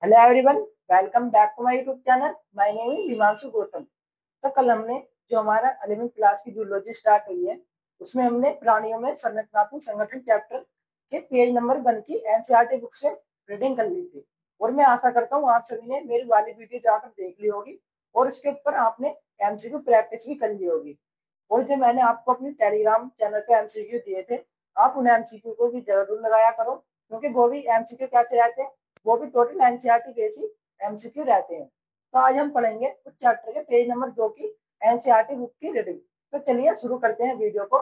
Hello everyone, welcome back to my YouTube channel. My name is Himanshu Gautam. तो कल हमने जो हमारा 11वीं क्लास की जूलॉजी स्टार्ट हुई है, उसमें हमने प्राणियों में संरचनात्मक संगठन चैप्टर के पेज नंबर 1 की एनसीईआरटी बुक से रीडिंग कर ली थी। और मैं आशा करता हूँ आप सभी ने मेरी वाली वीडियो जाकर देख ली होगी और उसके ऊपर आपने एमसीक्यू प्रैक्टिस भी कर ली होगी। और जो मैंने आपको अपने टेलीग्राम चैनल पे एमसीक्यू दिए थे, आप उन एमसीक्यू को भी जरूर लगाया करो, क्योंकि वो भी एमसीक्यू कैसे रहते हैं, वो भी टोटल एनसीईआरटी बेसिक एमसीक्यू रहते हैं। तो आज हम पढ़ेंगे उस चैप्टर के पेज नंबर 2 की एनसीईआरटी बुक की रीडिंग। तो चलिए शुरू करते हैं वीडियो को।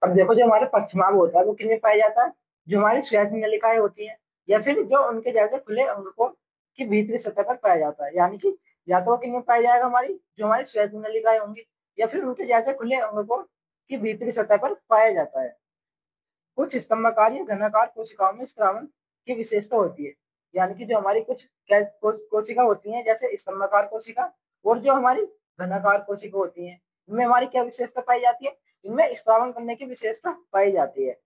अब देखो, जो हमारे पश्चिमाभ होता है वो किनमें पाया जाता है? जो हमारी श्वैष्ण नलिकाएं होती हैं, या फिर जो उनके जैसे खुले अंगकों की भीतरी सतह पर पाया जाता है। यानी कि या तो वो किनमें पाया जाएगा, हमारी जो हमारी श्वैष्ण नलिकाएं होंगी, या फिर उनके जैसे खुले अंगकों की भीतरी सतह पर पाया जाता है। कुछ स्तंभाकार या घनाकार कोशिकाओं में स्त्रावन की विशेषता होती है। यानी कि जो हमारी कुछ कोशिका होती हैं, जैसे स्तंभाकार कोशिका, और जो हमारी घनाकार कोशिका होती हैं, इनमें हमारी क्या विशेषता पाई जाती है? इनमें स्त्रावन करने की विशेषता पाई जाती है।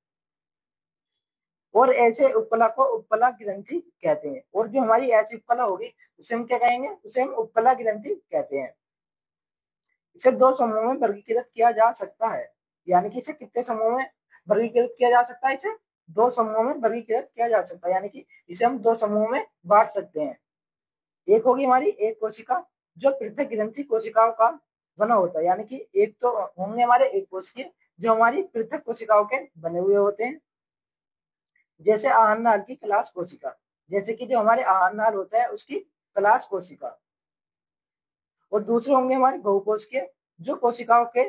और ऐसे उपकला को उपकला ग्रंथि कहते हैं। और जो हमारी ऐसी उपकला होगी, उसे हम क्या कहेंगे? उसे हम उपकला ग्रंथि कहते हैं। इसे दो समूहों में वर्गीकृत किया जा सकता है। यानी कि इसे कितने समूहों में वर्गीकृत किया जा सकता है? इसे दो समूहों में वर्गीकृत किया जा सकता है। यानी कि इसे हम दो समूहों में बांट सकते हैं। एक होगी हमारी एक कोशिका, जो पृथक ग्रंथि कोशिकाओं का बना होता है। यानी कि एक तो होंगे हमारे एक कोशिकीय, जो हमारी पृथक कोशिकाओं के बने हुए होते हैं, जैसे आहार नाल की कलाश कोशिका। जैसे कि जो हमारे आहार नाल होता है उसकी कलाश कोशिका। और दूसरे होंगे हमारे बहुकोशिकीय, जो कोशिकाओं के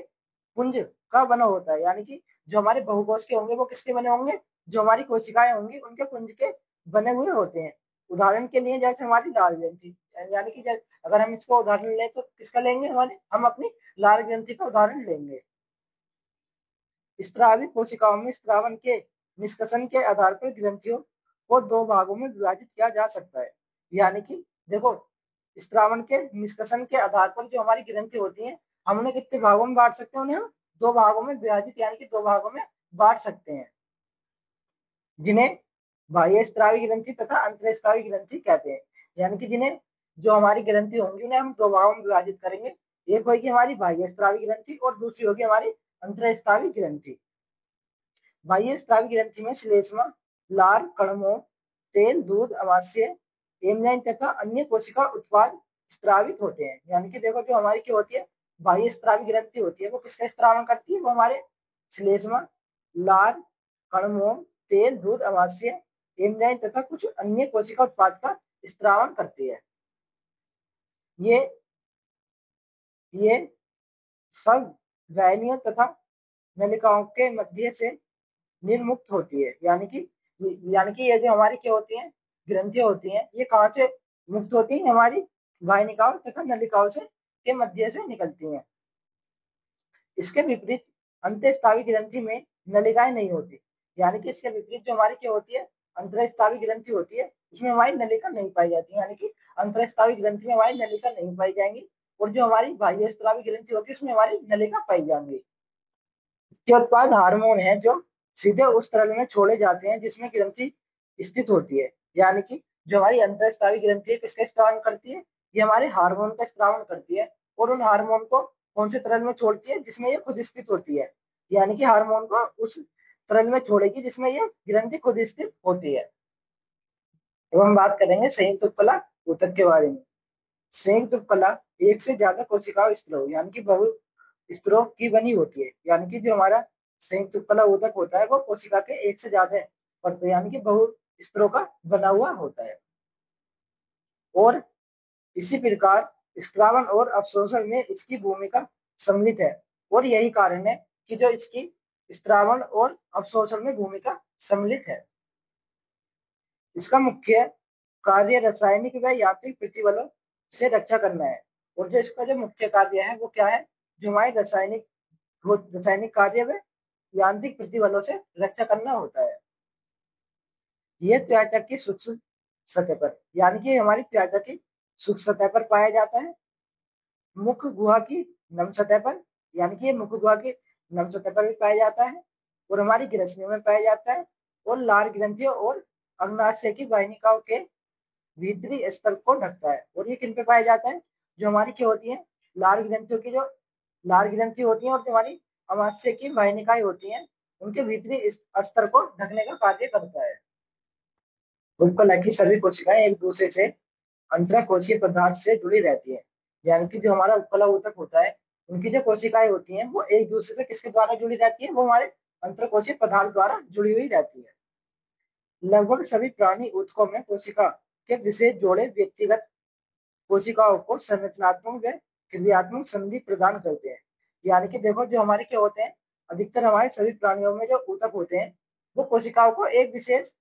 पुंज का बना होता है। यानी कि जो हमारे बहुकोशिकीय होंगे वो किसके बने होंगे? जो हमारी कोशिकाएं होंगी उनके पुंज के बने हुए होते हैं। उदाहरण के लिए जैसे हमारी लाल ग्रंथि, यानी कि अगर हम इसको उदाहरण लें तो किसका लेंगे? हम अपनी लाल ग्रंथि का उदाहरण लेंगे। स्त्रावी कोशिकाओं में स्त्रावन के निष्कर्षण के आधार पर ग्रंथियों को दो भागों में विभाजित किया जा सकता है। यानी कि देखो, स्त्रावन के निष्कर्षण के आधार पर जो हमारी ग्रंथि होती है, हम उन्हें कितने भागों में बांट सकते हैं? उन्हें हम दो भागों में विभाजित, यानी कि दो भागों में बांट सकते हैं, जिन्हें बाह्य स्त्रावी ग्रंथि तथा अंतरस्त्रावी ग्रंथि कहते हैं। यानी कि जिन्हें जो हमारी ग्रंथि होंगी उन्हें हम दो भागों में विभाजित करेंगे। एक होगी हमारी बाह्य स्त्रावी ग्रंथि और दूसरी होगी हमारी अंतरस्त्रावी ग्रंथि। बाह्य स्रावी ग्रंथि में श्लेष्मा, लार, कणमों, तेल, दूध, अमाशय, एंजाइम तथा अन्य कोशिका उत्पाद स्त्रावित होते हैं। यानी कि देखो, जो हमारी क्या होती है, बाह्य स्रावी ग्रंथि होती है, वो किसका स्त्रावन करती है? वो हमारे श्लेष्मा, लार, कणमों, तेल, दूध, अमाशय, एंजाइम तथा कुछ अन्य कोशिका उत्पाद का स्त्रावन करती है। ये ये सब वाहिनियों तथा नलिकाओं के मध्य से निर्मुक्त होती है। यानी कि ये जो हमारी क्या होती है, ग्रंथियां होती हैं, ये कहाँ से मुक्त होती है? हमारी वाहिनिकाओं तथा नलिकाओं से के मध्य से निकलती हैं। इसके विपरीत अंतःस्रावी ग्रंथि में नलिकाएं नहीं होती। यानी कि इसके विपरीत जो हमारी क्या होती है, अंतःस्रावी ग्रंथि होती है, उसमें हमारी नलिका नहीं पाई जाती। यानी कि अंतःस्रावी ग्रंथि में हमारी नलिका नहीं पाई जाएंगी, और जो हमारी बाह्य स्रावी ग्रंथि होती है उसमें हमारी नलिका पाई जाएंगी। के उत्पाद हार्मोन है, जो सीधे उस तरल में छोड़े जाते हैं जिसमें ग्रंथि स्थित होती है। यानी कि जो हमारी अंतःस्रावी ग्रंथि है, किसका स्त्रावन करती है? ये हमारे हार्मोन का स्त्रावन करती है। और उन हार्मोन को कौन से तरल में छोड़ती है? जिसमें ये खुद स्थित होती है। यानी कि हार्मोन को उस तरल में छोड़ेगी जिसमें ये ग्रंथि खुद स्थित होती है। अब हम बात करेंगे संयुक्त उपकला ऊतक के बारे में। संयुक्त उपकला एक से ज्यादा कोशिकाओं स्तरों, यानी कि बहु स्तरों की बनी होती है। यानी कि जो हमारा संयुक्त उपकला ऊतक होता है वो कोशिका के एक से ज्यादा परतों, यानी कि बहु स्तरों का बना हुआ होता है। और इसी प्रकार स्त्रावन और अवशोषण में इसकी भूमिका सम्मिलित है। और यही कारण है कि जो इसकी स्त्रावन और अवशोषण में भूमिका सम्मिलित है। इसका मुख्य कार्य रासायनिक व यांत्रिक प्रतिबलों से रक्षा करना है। और जो इसका जो मुख्य कार्य है वो क्या है? जो हमारे रासायनिक कार्य व यांत्रिक प्रतिबलों से रक्षा करना होता है। यह त्वचा की सूक्ष्म सतह पर, यानी कि हमारी त्वचा की सूक्ष्म सतह पर पाया जाता है। मुख गुहा की नम सतह पर, यानी कि ये मुख गुहा की नम सतह पर भी पाया जाता है। और हमारी ग्रसनियों में पाया जाता है। और लार ग्रंथियों और अग्नाशय की वाहिनिकाओं के भीतरी स्तर को ढकता है। और ये किन पे पाया जाता है? जो हमारी क्या होती है, लार ग्रंथियों की, जो लार ग्रंथि होती है और जो हमारी अमाशय की वाहिनिकाएं होती हैं, उनके भीतरी स्तर को ढकने का कार्य करता है। उपकला की सभी कोशिकाएं एक दूसरे से अंतरकोशीय पदार्थ से जुड़ी रहती है। यानी कि जो हमारा उपकला ऊतक होता है, उनकी जो कोशिकाएं होती हैं वो एक दूसरे से किसके द्वारा जुड़ी रहती है? वो हमारे अंतरकोशीय पदार्थ द्वारा जुड़ी हुई रहती है। लगभग सभी प्राणी ऊतकों में कोशिका के विशेष जोड़े व्यक्तिगत कोशिकाओं को संरचनात्मक व क्रियात्मक संधि प्रदान करते हैं। यानी कि देखो, जो हमारे क्या होते हैं, अधिकतर हमारे सभी प्राणियों में जो ऊतक होते हैं, वो कोशिकाओं को एक विशेष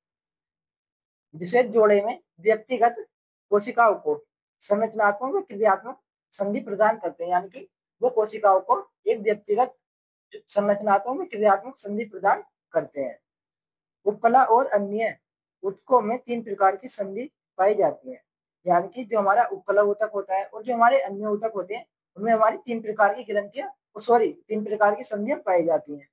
विशेष जोड़े में व्यक्तिगत कोशिकाओं को संरचनात्मक व क्रियात्मक संधि प्रदान करते हैं। यानी कि वो कोशिकाओं को एक व्यक्तिगत संरचनात्मक व क्रियात्मक संधि प्रदान करते हैं। उपकला और अन्य ऊतकों में 3 प्रकार की संधि पाई जाती है। यानी कि जो हमारा उपकला ऊतक होता है और जो हमारे अन्य ऊतक होते हैं, उनमें हमारी 3 प्रकार की ग्रंथियां, सॉरी 3 प्रकार की संधियां पाई जाती हैं।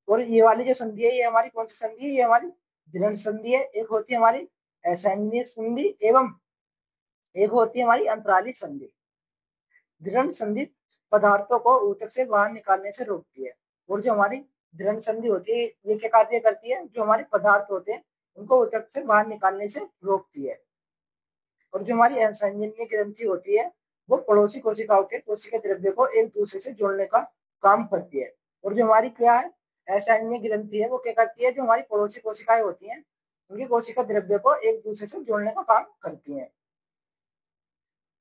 और ये वाली जो संधि है, ये हमारी कौन सी संधि है? ये हमारी दृढ़ संधि है। एक होती है हमारी असंघीय संधि एवं एक होती है हमारी अंतराली संधि। दृढ़ संधि पदार्थों को ऊतक से बाहर निकालने से रोकती है। और जो हमारी दृढ़ संधि होती है, ये क्या कार्य करती है? जो हमारे पदार्थ होते हैं, उनको ऊतक से बाहर निकालने से रोकती है। और जो हमारी असंजन्य ग्रंथि होती है, वो पड़ोसी कोशिकाओं के कोशिका द्रव्य को एक दूसरे से जोड़ने का काम करती है। और जो हमारी क्या है, असंजन्य ग्रंथि है, वो क्या करती है? जो हमारी पड़ोसी कोशिकाएं होती हैं, उनकी कोशिका द्रव्य को एक दूसरे से जोड़ने का काम करती है।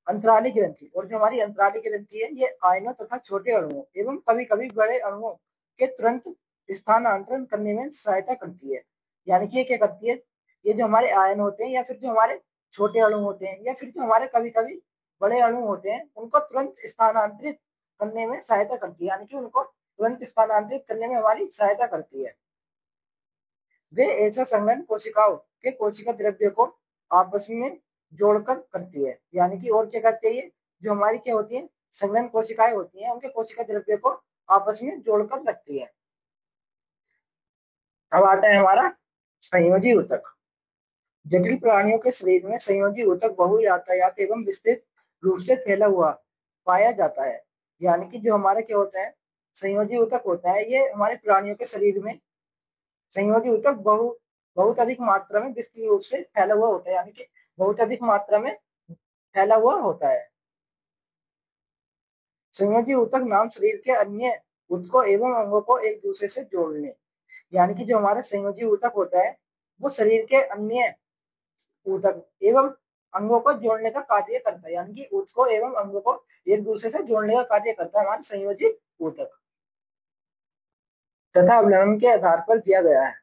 अंतराली ग्रंथि, और जो हमारी अंतराली ग्रंथि है, ये आयनों तथा छोटे अणुओं एवं कभी कभी बड़े अणुओं के तुरंत स्थानांतरण करने में सहायता करती है। यानी कि ये क्या करती है? ये जो हमारे आयन होते हैं या फिर जो हमारे छोटे अणु होते हैं या फिर जो हमारे कभी कभी बड़े अणु होते हैं, उनको तुरंत स्थानांतरित करने में सहायता करती है। यानी कि उनको तुरंत स्थानांतरित करने में हमारी सहायता करती है। वे ऐसा संघनन कोशिकाओं के कोशिका द्रव्य को आपस में जोड़कर करती है। यानी कि और क्या करती है? ये जो हमारी क्या होती है, संघनन कोशिकाएं होती हैं, उनके कोशिका द्रव्य को आपस में जोड़कर रखती है। अब आता है हमारा संयोजी ऊतक। जटिल प्राणियों के शरीर में संयोजी ऊतक बहुयातायात एवं विस्तृत रूप से फैला हुआ पाया जाता है। यानी कि जो हमारा क्या होता है, संयोजी ऊतक होता है, ये हमारे प्राणियों के शरीर में संयोजी ऊतक बहुत अधिक मात्रा में विस्तृत रूप से फैला हुआ होता है। यानी कि बहुत अधिक मात्रा में फैला हुआ होता है। संयोजी ऊतक नाम शरीर के अन्य ऊतकों एवं अंगों को एक दूसरे से जोड़ने। यानी कि जो हमारा संयोजी ऊतक होता है, वो शरीर के अन्य ऊतक एवं अंगों को जोड़ने का कार्य करता है। यानी कि ऊतकों एवं अंगों को एक दूसरे से जोड़ने का कार्य करता है हमारा संयोजी ऊतक। तथा अवलंबन के आधार पर दिया गया है।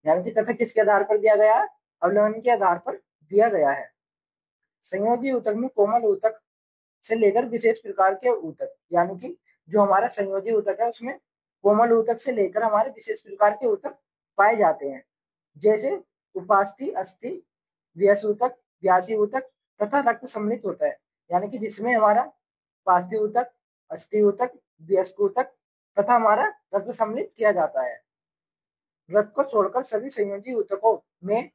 यानी कि तथा किसके आधार पर दिया गया है? अवलंबन के आधार पर दिया गया है। संयोजी ऊतक में कोमल ऊतक से लेकर विशेष प्रकार के ऊतक, यानी कि जो हमारा संयोजी ऊतक है, उसमें कोमल ऊतक से लेकर हमारे विशेष प्रकार के ऊतक पाए जाते हैं। जैसे उपास्थि, अस्थि, व्यासूतक, व्यासी ऊतक तथा रक्त सम्मिलित होता है। यानी कि जिसमें हमारा उपास्थि ऊतक, अस्थि ऊतक, व्यस्क ऊतक तथा हमारा रक्त सम्मिलित किया जाता है। रक्त को छोड़कर सभी संयोजी ऊतकों में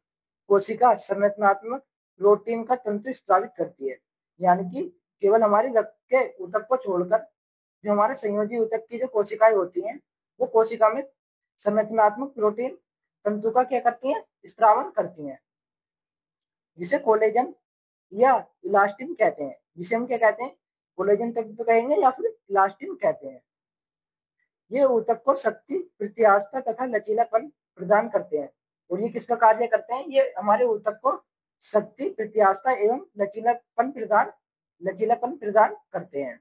कोशिका संरचनात्मक प्रोटीन का तंतु स्रावित करती है। यानी कि केवल हमारी रक्त के ऊतक को छोड़कर जो हमारे संयोजी ऊतक की जो कोशिकाएं होती हैं, वो कोशिका में संरचनात्मक प्रोटीन तंतु का क्या करती हैं? स्रावन करती हैं, जिसे कोलेजन या इलास्टिन कहते हैं। जिसे हम क्या कहते हैं? कोलेजन तंतु कहेंगे या फिर इलास्टिन कहते हैं। ये ऊतक को शक्ति, प्रत्यास्थता तथा लचीलापन प्रदान करते हैं। और ये किसका कार्य करते हैं? ये हमारे ऊतक को शक्ति, प्रत्यास्थता एवं लचीलापन प्रदान करते हैं।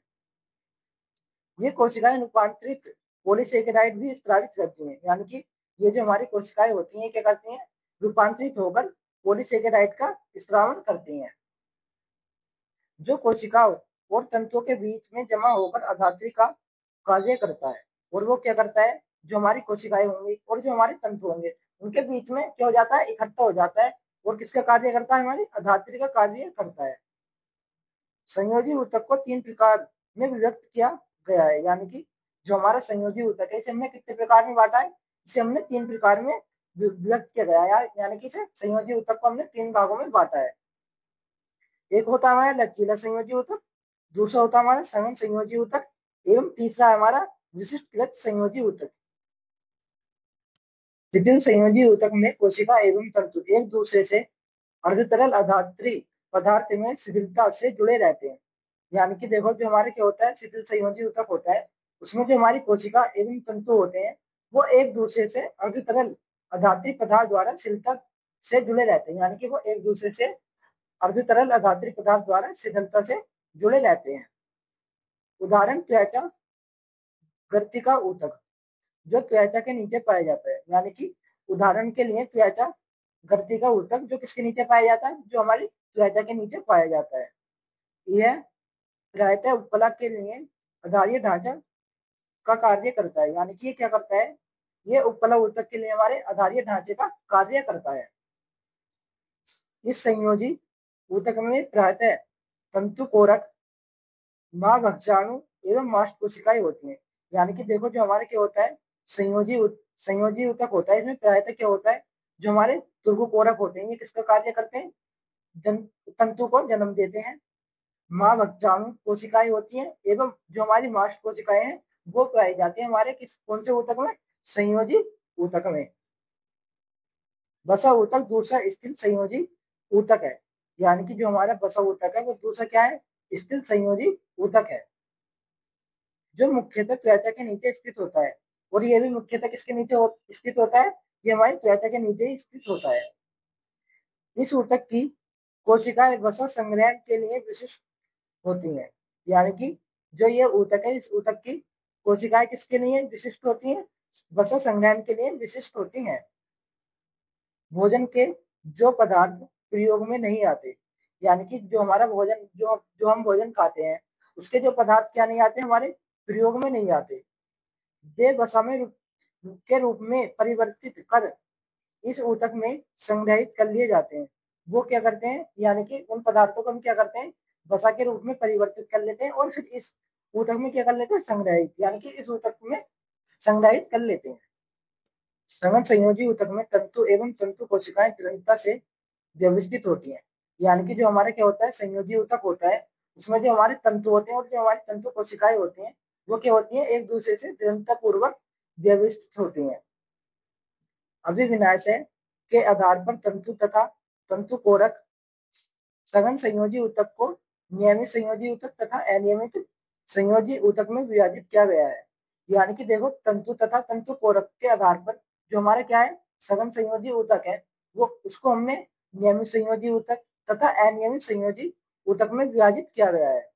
ये कोशिकाएं रूपांतरित पॉलीसेकेराइड भी स्रावित करती हैं। यानी कि ये जो हमारी कोशिकाएं होती हैं, क्या करती हैं? रूपांतरित होकर पॉलीसेकेराइड का स्रावन करती हैं, जो कोशिकाओं और तंतुओं के बीच में जमा होकर अधात्री का कार्य करता है। और वो क्या करता है? जो हमारी कोशिकाएं होंगी और जो हमारे तंतु होंगे, उनके बीच में क्या हो जाता है? इकट्ठा हो जाता है। और किसका कार्य करता है? हमारी अधात्री का कार्य करता है। संयोजी ऊतक को 3 प्रकार में विभक्त किया गया है। यानी कि जो हमारा संयोजी ऊतक है, इसे हमने कितने प्रकार में बांटा है? इसे हमने 3 प्रकार में विभक्त किया गया है। यानी कि संयोजी ऊतक को हमने 3 भागों में बांटा है। एक होता है हमारा लचीला संयोजी ऊतक, दूसरा होता है हमारा सघन संयोजी ऊतक, एवं तीसरा है हमारा विशिष्ट कृत संयोजी ऊतक। शिथिल संयोजी ऊतक में कोशिका एवं तंतु एक दूसरे से अर्धतरल अधात्री पदार्थ में शिथिलता से जुड़े रहते हैं। यानी कि देखो, जो हमारे क्या होता है, शिथिल संयोजी ऊतक होता है, उसमें जो हमारी कोशिका एवं तंतु होते हैं वो एक दूसरे से अर्धतरल अधात्री पदार्थ द्वारा शिथिलता से जुड़े रहते हैं। यानी कि वो एक दूसरे से अर्धतरल अधात्री पदार्थ द्वारा शिथिलता से जुड़े रहते हैं। उदाहरण त्वचा गर्तिका ऊतक, जो त्वचा के नीचे पाया जाता है। यानी कि उदाहरण के लिए त्वचा गर्तिका ऊतक जो किसके नीचे पाया जाता है, जो हमारी त्वचा के नीचे पाया जाता है। यह प्रायतः उपकला के लिए आधारीय ढांचा का कार्य करता है। यानी कि ये क्या करता है, ये उपकला ऊतक के लिए हमारे आधारीय ढांचे का कार्य करता है। इस संयोजी ऊतक में प्रायतः तंतु कोरक, माँ भक्षाणु एवं मास्ट कोशिकाएं होती हैं। यानी कि देखो, जो हमारे क्या होता है, संयोजी ऊतक होता है, इसमें प्रायतः क्या होता है, जो हमारे तुर्गुकोरक होते हैं ये किसका कार्य करते हैं, तंतु को जन्म देते हैं। माँ भक्षाणु कोशिकाएं होती हैं एवं जो हमारी मास्ट कोशिकाएं हैं वो पाई जाती है हमारे कौन से ऊतक में, संयोजी ऊतक में। बसा ऊतक दूसरा स्थिर संयोजी ऊतक है। यानी कि जो हमारा बसा ऊतक है वो दूसरा क्या है, स्थिर संयोजी ऊतक है, जो मुख्यतः त्वचा के नीचे स्थित होता है। और ये भी मुख्यतः किसके नीचे स्थित होता है, ये हमारी त्वचा के नीचे ही स्थित होता है। इस ऊतक की कोशिकाएं वसा संग्रहण के लिए विशिष्ट होती हैं। यानी कि जो ये ऊतक है, इस ऊतक की कोशिकाएं किसके लिए विशिष्ट होती हैं, वसा संग्रहण के लिए विशिष्ट होती हैं। भोजन के जो पदार्थ प्रयोग में नहीं आते, यानी कि जो हमारा भोजन जो हम भोजन खाते हैं उसके जो पदार्थ क्या नहीं आते, हमारे प्रयोग में नहीं आते, वे वसा में के रूप में परिवर्तित कर इस ऊतक में संग्रहित कर लिए जाते हैं। वो क्या करते हैं, यानी कि उन पदार्थों को हम क्या करते हैं, वसा के रूप में परिवर्तित कर लेते हैं और फिर इस ऊतक में क्या कर लेते हैं, संग्रहित, यानी कि इस ऊतक में संग्रहित कर लेते हैं। सघन संयोजी ऊतक में तंतु एवं तंतु कोशिकाएं दृढ़ता से व्यवस्थित होती हैं। यानी कि जो हमारे क्या होता है, संयोजी ऊतक होता है, उसमें जो हमारे तंतु होते हैं और जो हमारी तंतु कोशिकाएं होती हैं वो क्या होती हैं, एक दूसरे से दृढ़ता पूर्वक व्यवस्थित होती हैं। अभिविन्यास के आधार पर तंतु तथा तंतु कोरक सघन संयोजी ऊतक को नियमित संयोजी ऊतक तथा अनियमित संयोजी ऊतक में विभाजित किया गया है। यानी कि देखो, तंतु तथा तंतु कोरक के आधार पर जो हमारा क्या है, सघन संयोजी ऊतक है, वो उसको हमने नियमित संयोजी ऊतक तथा अनियमित संयोजी ऊतक में विभाजित किया गया है।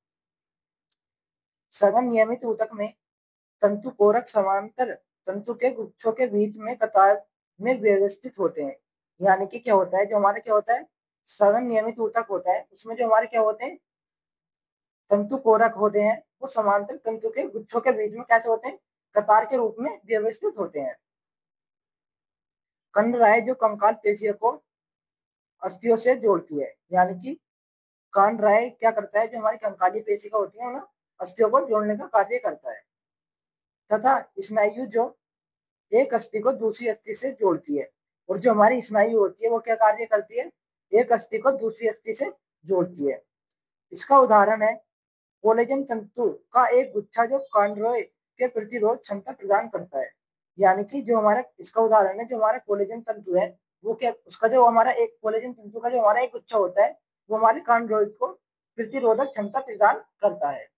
सघन नियमित ऊतक में तंतु कोरक समांतर तंतु के गुच्छों के बीच में कतार में व्यवस्थित होते हैं। यानी कि क्या होता है, जो हमारे क्या होता है, सघन नियमित ऊतक होता है, उसमें जो हमारे क्या होते हैं, तंतु कोरक होते हैं, वो समांतर तंतु के गुच्छों के बीच में कैसे होते हैं, कतार के रूप में व्यवस्थित होते हैं। कंडराय जो कंकाल पेशियों को अस्थियों से जोड़ती है। यानी कि कंडराय क्या करता है, जो हमारी कंकाली पेशिका होती है ना, अस्थियों को जोड़ने का कार्य करता है। तथा स्नायु जो एक अस्थि को दूसरी अस्थि से जोड़ती है। और जो हमारी स्नायु होती है वो क्या कार्य करती है, एक अस्थि को दूसरी अस्थि से जोड़ती है। इसका उदाहरण है कोलेजन तंतु का एक गुच्छा जो कॉन्ड्रोय के प्रतिरोध क्षमता प्रदान करता है। यानी कि जो हमारा इसका उदाहरण है, जो हमारा कोलेजन तंतु है वो क्या, उसका जो हमारा एक कोलेजन तंतु का जो हमारा एक गुच्छा होता है वो हमारे कॉन्ड्रोय को प्रतिरोधक क्षमता प्रदान करता है।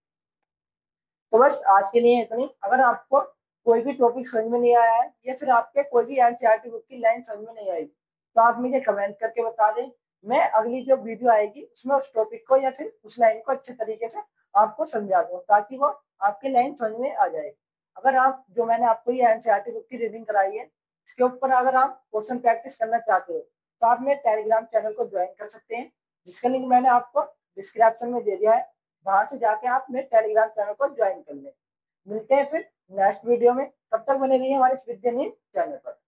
तो बस आज के लिए इतनी। अगर आपको कोई भी टॉपिक समझ में नहीं आया है या फिर आपके कोई भी एनसीईआरटी बुक की लाइन समझ में नहीं आई तो आप मुझे कमेंट करके बता दें। मैं अगली जो वीडियो आएगी उसमें उस टॉपिक को या फिर उस लाइन को अच्छे तरीके से आपको समझा दूँ ताकि वो आपकी लाइन समझ में आ जाए। अगर आप जो मैंने आपको ये एनसीईआरटी बुक की रीडिंग कराई है इसके ऊपर अगर आप क्वेश्चन प्रैक्टिस करना चाहते हो तो आप मेरे टेलीग्राम चैनल को ज्वाइन कर सकते हैं, जिसका लिंक मैंने आपको डिस्क्रिप्शन में दे दिया है। वहां से जाके आप मेरे टेलीग्राम चैनल को ज्वाइन कर लें। मिलते हैं फिर नेक्स्ट वीडियो में, तब तक बने रहिए हमारे विद्या न्यूज चैनल पर।